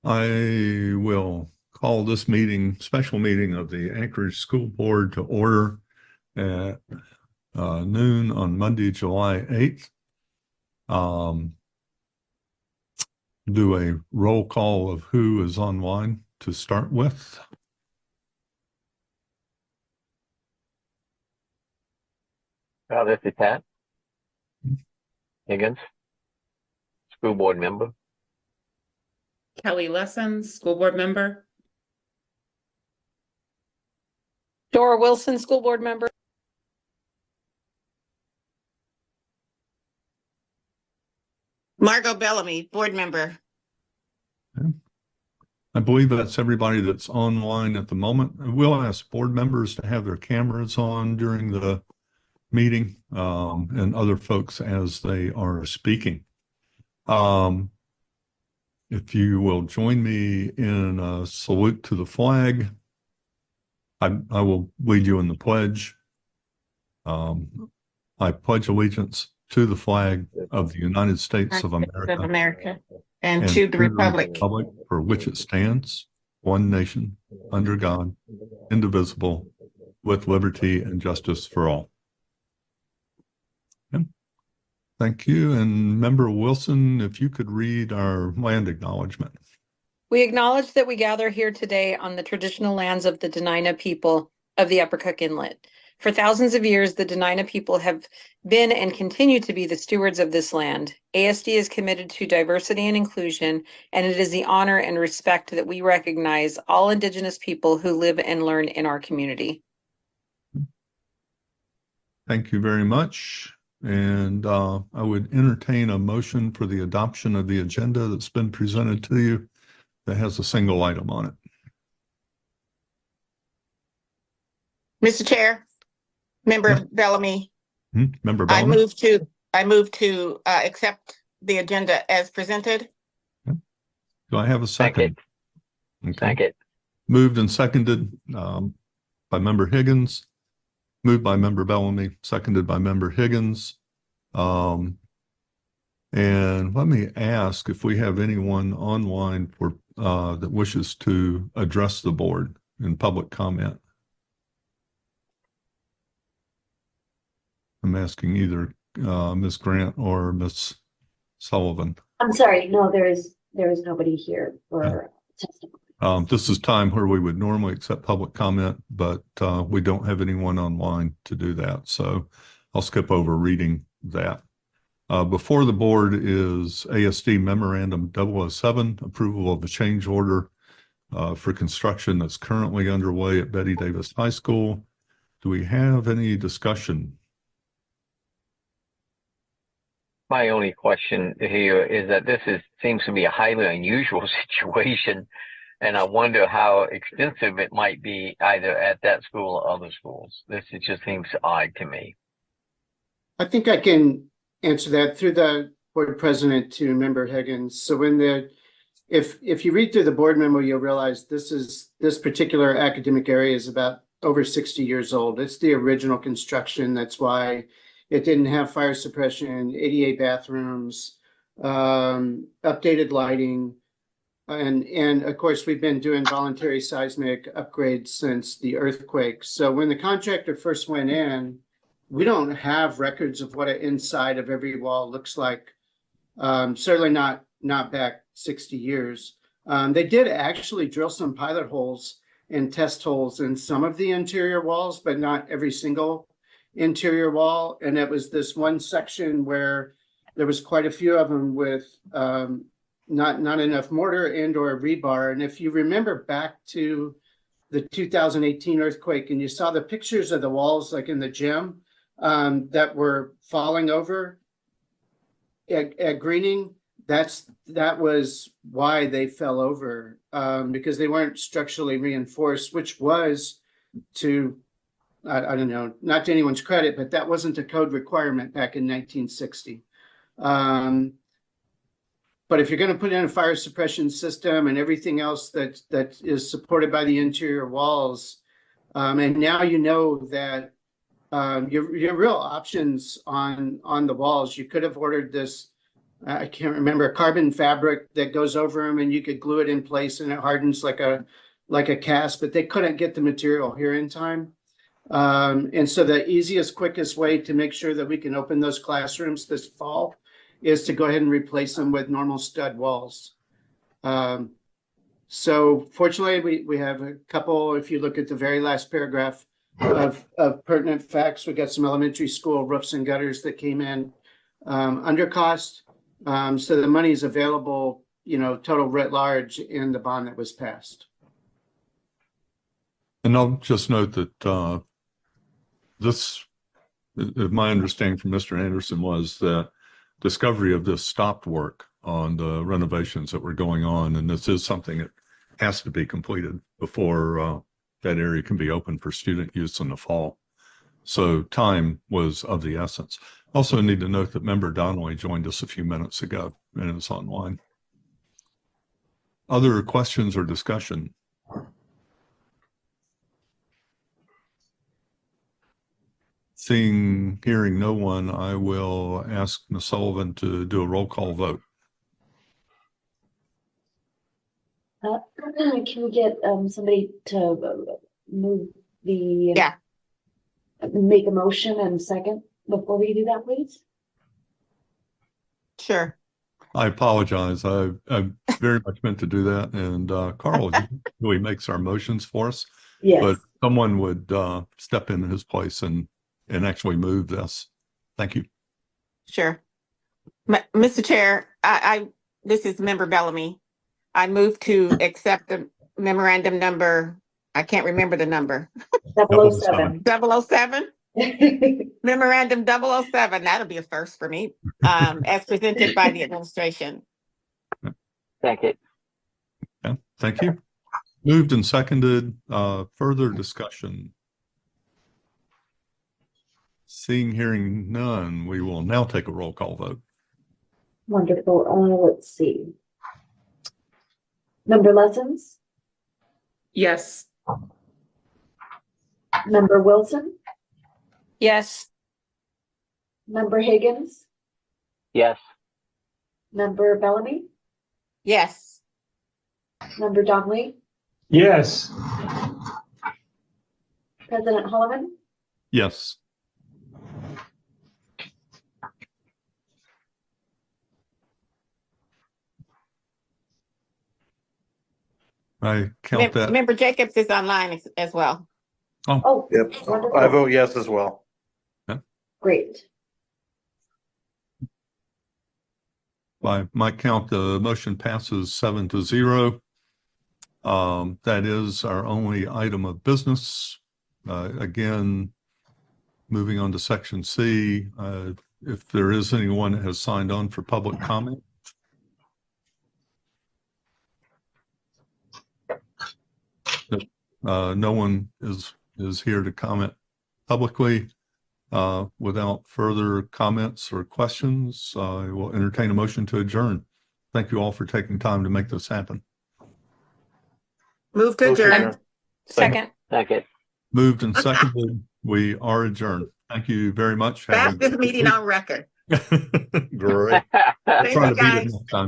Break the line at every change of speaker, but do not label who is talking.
I will call this special meeting of the Anchorage School Board to order at noon on Monday, July 8th. Do a roll call of who is online to start with.
This is Pat Higgins, school board member.
Kelly Lessons, school board member.
Dora Wilson, school board member.
Margot Bellamy, board member.
Okay. I believe that's everybody that's online at the moment. We'll ask board members to have their cameras on during the meeting and other folks as they are speaking. If you will join me in a salute to the flag, I will lead you in the pledge. I pledge allegiance to the flag of the United States of America,
and to the republic
for which it stands, one nation, under God, indivisible, with liberty and justice for all. Okay. Thank you. And Member Wilson, if you could read our land acknowledgement.
We acknowledge that we gather here today on the traditional lands of the Dena'ina people of the Upper Cook Inlet. For thousands of years, the Dena'ina people have been and continue to be the stewards of this land. ASD is committed to diversity and inclusion, and it is the honor and respect that we recognize all Indigenous people who live and learn in our community.
Thank you very much. And I would entertain a motion for the adoption of the agenda that's been presented to you that has a single item on it.
Mr. Chair, Member
Yeah.
Bellamy.
Member Bellamy.
I move to accept the agenda as presented.
Okay. Do I have a second?
Okay. Second.
Moved and seconded by Member Higgins. Moved by Member Bellamy, seconded by Member Higgins. And let me ask if we have anyone online for that wishes to address the board in public comment. I'm asking either Ms. Grant or Ms. Sullivan.
I'm sorry, no, there is nobody here for testimony.
This is time where we would normally accept public comment, but we don't have anyone online to do that. So I'll skip over reading that. Before the board is ASD Memorandum 007, approval of a change order for construction that's currently underway at Betty Davis High School. Do we have any discussion?
My only question here is that this seems to be a highly unusual situation, and I wonder how extensive it might be either at that school or other schools. It just seems odd to me.
I think I can answer that through the board president to Member Higgins. So if you read through the board memo, you'll realize this particular academic area is about over 60 years old. It's the original construction. That's why it didn't have fire suppression, ADA bathrooms, updated lighting, and of course we've been doing voluntary seismic upgrades since the earthquake. So when the contractor first went in, we don't have records of what an inside of every wall looks like. Certainly not back 60 years. They did actually drill some pilot holes and test holes in some of the interior walls, but not every single interior wall. And it was this one section where there was quite a few of them with not enough mortar and or rebar. And if you remember back to the 2018 earthquake and you saw the pictures of the walls like in the gym that were falling over at Greening, that was why they fell over, because they weren't structurally reinforced, which was to, I don't know, not to anyone's credit, but that wasn't a code requirement back in 1960. But if you're going to put in a fire suppression system and everything else that is supported by the interior walls, and now you know that your real options on the walls, you could have ordered this I can't remember, carbon fabric that goes over them and you could glue it in place and it hardens like a cast, but they couldn't get the material here in time. And so the easiest, quickest way to make sure that we can open those classrooms this fall is to go ahead and replace them with normal stud walls. So fortunately, we have a couple, if you look at the very last paragraph of pertinent facts, we got some elementary school roofs and gutters that came in under cost. So the money is available, total writ large in the bond that was passed.
And I'll just note that my understanding from Mr. Anderson was that discovery of this stopped work on the renovations that were going on, and this is something that has to be completed before that area can be open for student use in the fall. So time was of the essence. Also need to note that Member Donnelly joined us a few minutes ago and is online. Other questions or discussion? Hearing no one, I will ask Ms. Sullivan to do a roll call vote.
Can we get somebody to move the make a motion and second before we do that, please?
Sure.
I apologize. I very much meant to do that. And Carl really makes our motions for us.
Yes.
But someone would step in his place and actually move this. Thank you.
Sure. Mr. Chair, this is Member Bellamy. I move to accept the memorandum number. I can't remember the number.
007.
007? Memorandum 007. That'll be a first for me, as presented by the administration.
Second.
Yeah, thank you. Moved and seconded. Further discussion? Hearing none, we will now take a roll call vote.
Wonderful. Let's see. Member Lessons,
Yes.
Member Wilson,
Yes.
Member Higgins,
Yes.
Member Bellamy,
Yes.
Member Donnelly,
Yes.
President Holloman.
Yes. I count that.
Member Jacobs is online as well.
Oh,
Yep.
wonderful.
I vote yes as well.
Great.
By my count, the motion passes 7-0. That is our only item of business. Again, moving on to section C, if there is anyone that has signed on for public comment. No one is here to comment publicly. Without further comments or questions, I will entertain a motion to adjourn. Thank you all for taking time to make this happen.
Move to adjourn.
Second.
Second.
Moved and seconded. We are adjourned. Thank you very much.
Fastest meeting on record.
Great.
Thank
Trying to
you,
beat it
guys.
next time.